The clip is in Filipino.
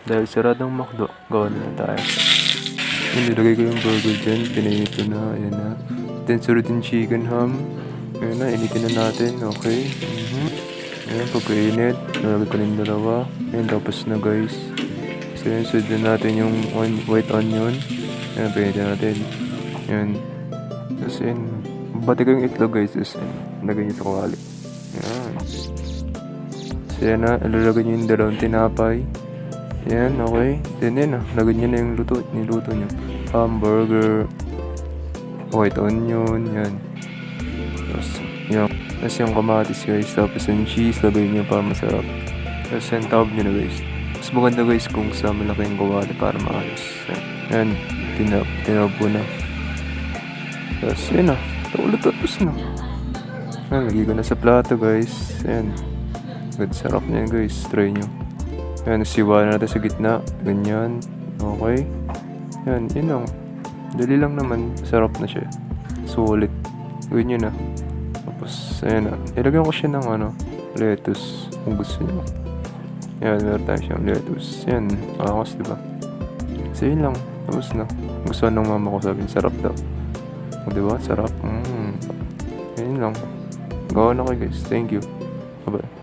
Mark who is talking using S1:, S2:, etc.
S1: Dahil saradong McDo, gawa na lang tayo. Yun, nilagay ko yung burger dyan. Pinahito na. Ayan na. Then, sunod yung chicken ham. Ayan na, initin na natin. Okay. Ayan, pagkainit. Nalagay ko na yung dalawa. Ayan, tapos na guys. So, ayan, sunod na natin yung white onion. Ayan, pinitin natin. Ayan. Tapos, ayan. Bati ko yung itlog guys. Tapos, ayan. Lagay nyo sa kawali. Ayan. So, ayan na. Ilalagay nyo yung dalawang tinapay. Yan, okay. Then yan lagyan nyo na yung niluto nyo. Hamburger, white onion, yan. Tapos yung kamatis guys, tapos yung cheese, lagay nyo para masarap. Tapos yung tab nyo na guys. Mas maganda guys kung sa malaking kawali para maayos. Yan, tinabo na. Tapos yan ulit tapos na. Yan, lagay ko na sa plato guys. Yan. Good, sarap na yan guys, try nyo. Yan, siwa na natin sa gitna. Ganyan. Okay. Yan, yun lang. Dali lang naman. Sarap na siya. Sulit. Gawin nyo na. Tapos, ayan na. Ilagyan ko siya ng lettuce. Kung gusto nyo. Yan, meron tayo siyang lettuce. Yan, akos, diba? So, yun lang. Tapos na. Gusto ng mama ko sabihin, sarap daw. O, diba? Sarap. Yan lang. Gawa na kayo guys. Thank you. Bye-bye.